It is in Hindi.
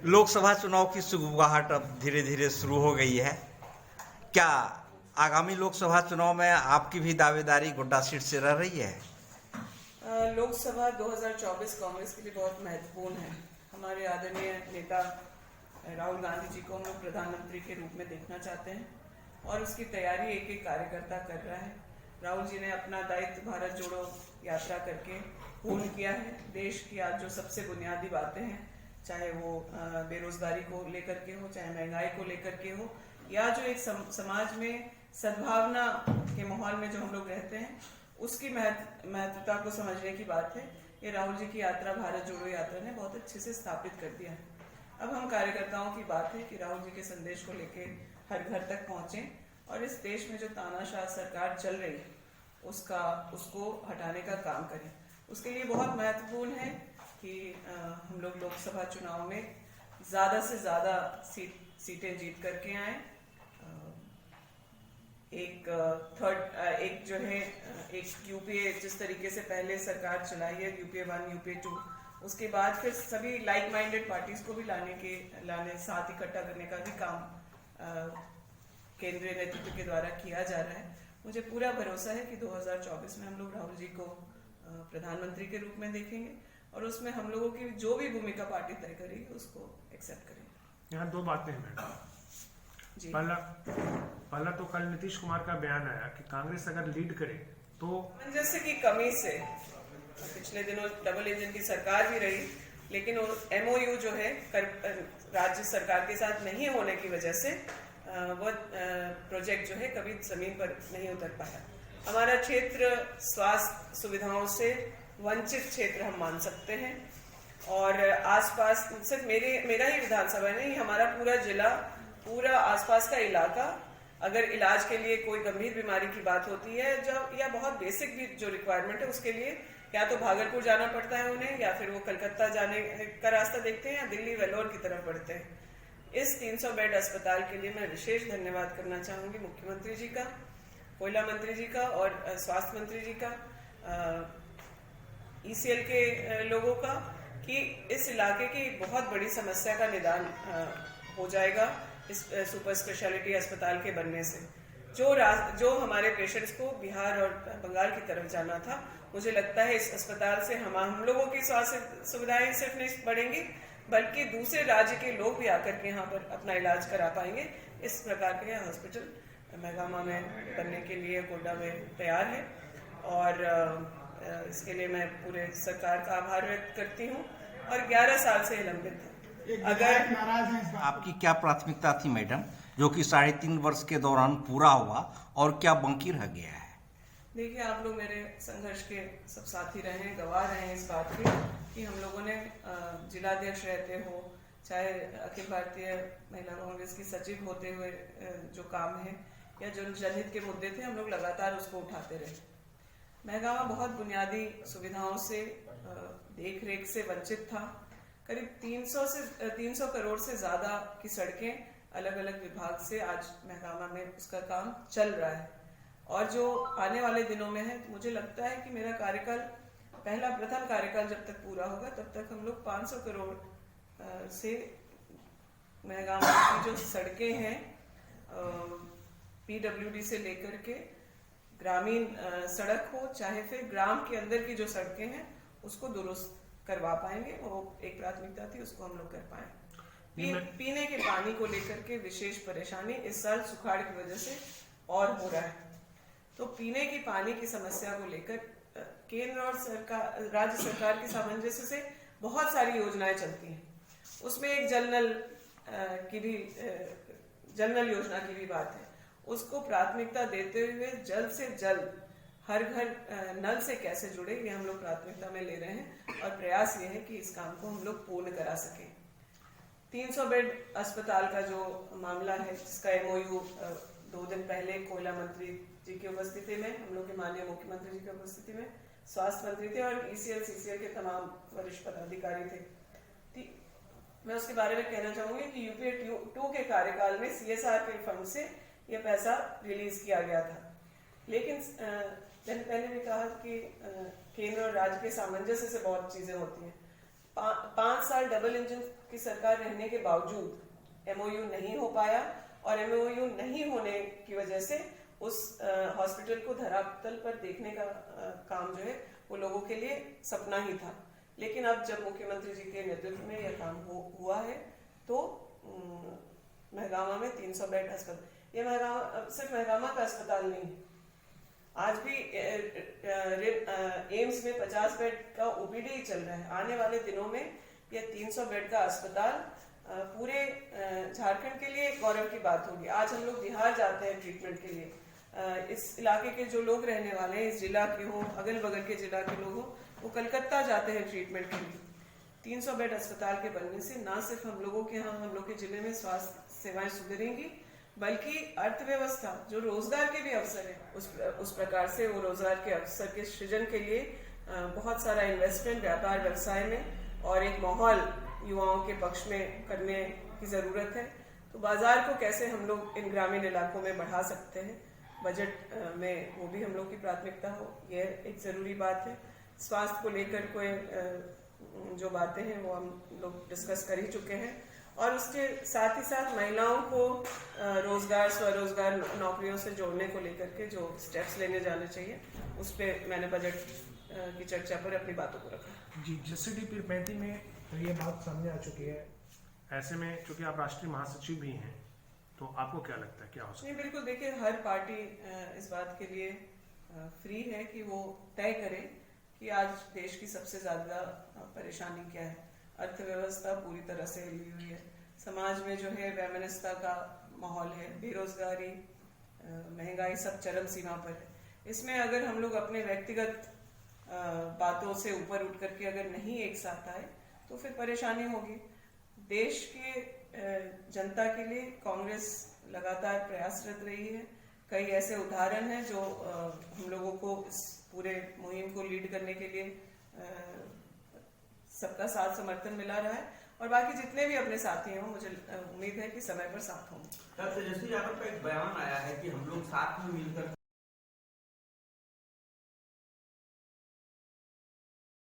लोकसभा चुनाव की सुगबुगाहट अब धीरे धीरे शुरू हो गई है। क्या आगामी लोकसभा चुनाव में आपकी भी दावेदारी गोड्डा सीट से रह रही है? लोकसभा 2024 कांग्रेस के लिए बहुत महत्वपूर्ण है। हमारे आदरणीय नेता राहुल गांधी जी को हम लोग प्रधानमंत्री के रूप में देखना चाहते हैं और उसकी तैयारी एक एक कार्यकर्ता कर रहा है। राहुल जी ने अपना दायित्व भारत जोड़ो यात्रा करके पूर्ण किया है। देश की आज जो सबसे बुनियादी बातें हैं, चाहे वो बेरोजगारी को लेकर के हो, चाहे महंगाई को लेकर के हो, या जो एक समाज में सद्भावना के माहौल में जो हम लोग रहते हैं, उसकी महत्वता को समझने की बात है। ये राहुल जी की यात्रा, भारत जोड़ो यात्रा ने बहुत अच्छे से स्थापित कर दिया है। अब हम कार्यकर्ताओं की बात है कि राहुल जी के संदेश को लेके हर घर तक पहुंचें और इस देश में जो तानाशाह सरकार चल रही है उसको हटाने का काम करें। उसके लिए बहुत महत्वपूर्ण है कि हम लोग लोकसभा चुनाव में ज़्यादा से ज़्यादा सीटें जीत करके आए। एक जो है एक यूपीए जिस तरीके से पहले सरकार चलाई है, यूपीए 1 यूपीए 2, उसके बाद फिर सभी लाइक माइंडेड पार्टीज को भी लाने साथ इकट्ठा करने का भी काम केंद्रीय नेतृत्व के द्वारा किया जा रहा है। मुझे पूरा भरोसा है कि 2024 में हम लोग राहुल जी को प्रधानमंत्री के रूप में देखेंगे और उसमें हम लोगों की जो भी भूमिका पार्टी तय करेगी उसको एक्सेप्ट करेंगे। यहाँ दो बातें हैं मैडम जी। पहला तो कल नीतीश कुमार का बयान आया कि कांग्रेस अगर लीड करे तो जैसे कि कमी से पिछले दिनों डबल इंजन की सरकार भी रही, लेकिन वो MOU जो है राज्य सरकार के साथ नहीं होने की वजह से वो प्रोजेक्ट जो है कभी जमीन पर नहीं उतर पाया। हमारा क्षेत्र स्वास्थ्य सुविधाओं से वंचित क्षेत्र हम मान सकते हैं और आसपास सिर्फ मेरा ही विधानसभा नहीं, हमारा पूरा जिला, पूरा आसपास का इलाका, अगर इलाज के लिए कोई गंभीर बीमारी की बात होती है या बहुत बेसिक भी जो रिक्वायरमेंट है उसके लिए या तो भागलपुर जाना पड़ता है उन्हें, या फिर वो कलकत्ता जाने का रास्ता देखते हैं या दिल्ली वेल्लोर की तरफ बढ़ते हैं। इस 300 बेड अस्पताल के लिए मैं विशेष धन्यवाद करना चाहूंगी मुख्यमंत्री जी का, कोयला मंत्री जी का और स्वास्थ्य मंत्री जी का, ECL के लोगों का, कि इस इलाके की बहुत बड़ी समस्या का निदान हो जाएगा इस सुपर स्पेशलिटी अस्पताल के बनने से। जो हमारे पेशेंट्स को बिहार और बंगाल की तरफ जाना था, मुझे लगता है इस अस्पताल से हम लोगों की स्वास्थ्य सुविधाएं सिर्फ नहीं बढ़ेंगी बल्कि दूसरे राज्य के लोग भी आकर के यहाँ पर अपना इलाज करा पाएंगे। इस प्रकार के हॉस्पिटल मेहगामा में बनने के लिए गोड्डा में तैयार है और इसके लिए मैं पूरे सरकार का आभार व्यक्त करती हूँ और 11 साल से लंबित है। अगर आपकी क्या प्राथमिकता थी मैडम, जो कि 3.5 वर्ष के दौरान पूरा हुआ, और क्या बाकी रह गया है? देखिए, आप लोग मेरे संघर्ष के सब साथी रहे हैं, गवाह रहे हैं इस बात के कि हम लोगों ने जिलाध्यक्ष रहते हो, चाहे अखिल भारतीय महिला कांग्रेस की सचिव होते हुए जो काम है या जो जनहित के मुद्दे थे, हम लोग लगातार उसको उठाते रहे। मेहगामा बहुत बुनियादी सुविधाओं से, देख रेख से वंचित था। करीब 300 करोड़ से ज्यादा की सड़कें अलग अलग विभाग से आज मेहगामा में उसका काम चल रहा है और जो आने वाले दिनों में है, मुझे लगता है कि मेरा कार्यकाल, प्रथम कार्यकाल जब तक पूरा होगा तब तक हम लोग 500 करोड़ से मेहगामा की जो सड़कें हैं, PWD से लेकर के ग्रामीण सड़क हो, चाहे फिर ग्राम के अंदर की जो सड़कें हैं उसको दुरुस्त करवा पाएंगे। वो एक प्राथमिकता थी, उसको हम लोग कर पाए। पीने के पानी को लेकर के विशेष परेशानी इस साल सुखाड़ की वजह से और हो रहा है, तो पीने की पानी की समस्या को लेकर केंद्र और राज्य सरकार के सामंजस्य से बहुत सारी योजनाएं चलती हैं। उसमें एक जल नल योजना की भी बात है। उसको प्राथमिकता देते हुए जल्द से जल्द हर घर नल से कैसे जुड़े, ये हम लोग प्राथमिकता में ले रहे हैं और प्रयास ये है कि इस काम को हम लोग पूर्ण करा सकें। 300 बेड अस्पताल का जो मामला है, जिसका MOU 2 दिन पहले कोयला मंत्री जी की उपस्थिति में, हम लोग के माननीय मुख्यमंत्री जी की उपस्थिति में स्वास्थ्य मंत्री थे और ECL CCL के तमाम वरिष्ठ पदाधिकारी थे। मैं उसके बारे में कहना चाहूंगी कि यूपीए 2 के कार्यकाल में CSR के फंड से यह पैसा रिलीज किया गया था, लेकिन मैंने पहले भी कहा कि केंद्र और राज्य के सामंजस्य से बहुत चीजें होती हैं। 5 साल डबल इंजन की सरकार रहने के बावजूद एमओयू नहीं हो पाया, और एमओयू नहीं होने की वजह से उस हॉस्पिटल को धरातल पर देखने का काम जो है वो लोगों के लिए सपना ही था। लेकिन अब जब मुख्यमंत्री जी के नेतृत्व में यह काम हुआ है तो महगामा में 300 बेड अस्पताल, ये सिर्फ महगामा का अस्पताल नहीं, आज भी एम्स में 50 बेड का ओपीडी ही चल रहा है। आने वाले दिनों में यह 300 बेड का अस्पताल पूरे झारखंड के लिए गौरव की बात होगी। आज हम लोग बिहार जाते हैं ट्रीटमेंट के लिए, इस इलाके के जो लोग रहने वाले हैं, इस जिला के हों, अगल बगल के जिला के लोग हों, वो कलकत्ता जाते हैं ट्रीटमेंट के लिए। 300 बेड अस्पताल के बनने से ना सिर्फ हम लोगों के यहाँ, हम लोग के जिले में स्वास्थ्य सेवाएं सुधरेंगी, बल्कि अर्थव्यवस्था, जो रोजगार के भी अवसर है, उस प्रकार से वो रोजगार के अवसर के सृजन के लिए बहुत सारा इन्वेस्टमेंट व्यापार व्यवसाय में और एक माहौल युवाओं के पक्ष में करने की जरूरत है। तो बाजार को कैसे हम लोग इन ग्रामीण इलाकों में बढ़ा सकते हैं, बजट में वो भी हम लोग की प्राथमिकता हो, यह एक जरूरी बात है। स्वास्थ्य को लेकर कोई जो बातें हैं वो हम लोग डिस्कस कर ही चुके हैं, और उसके साथ ही साथ महिलाओं को रोजगार, स्वरोजगार नौकरियों से जोड़ने को लेकर के जो स्टेप्स लेने जाने चाहिए, उस पर मैंने बजट की चर्चा पर अपनी बातों को रखा। जी, जैसे P35 में ये बात सामने आ चुकी है, ऐसे में चूंकि आप राष्ट्रीय महासचिव भी हैं, तो आपको क्या लगता है क्या हो सकता है? नहीं, बिल्कुल, देखिए, हर पार्टी इस बात के लिए फ्री है कि वो तय करे कि आज देश की सबसे ज्यादा परेशानी क्या है। अर्थव्यवस्था पूरी तरह से हिली हुई है, समाज में जो है वैमनस्यता का माहौल है, बेरोजगारी, महंगाई सब चरम सीमा पर है। इसमें अगर हम लोग अपने व्यक्तिगत बातों से ऊपर उठ करके अगर नहीं एक साथ आए तो फिर परेशानी होगी। देश के जनता के लिए कांग्रेस लगातार प्रयासरत रही है। कई ऐसे उदाहरण हैं जो हम लोगों को इस पूरे मुहिम को लीड करने के लिए सबका साथ समर्थन मिला रहा है, और बाकी जितने भी अपने साथी हैं मुझे उम्मीद है कि समय पर साथ होंगे। तेजस्वी यादव का एक बयान आया है कि हम लोग साथ में मिलकर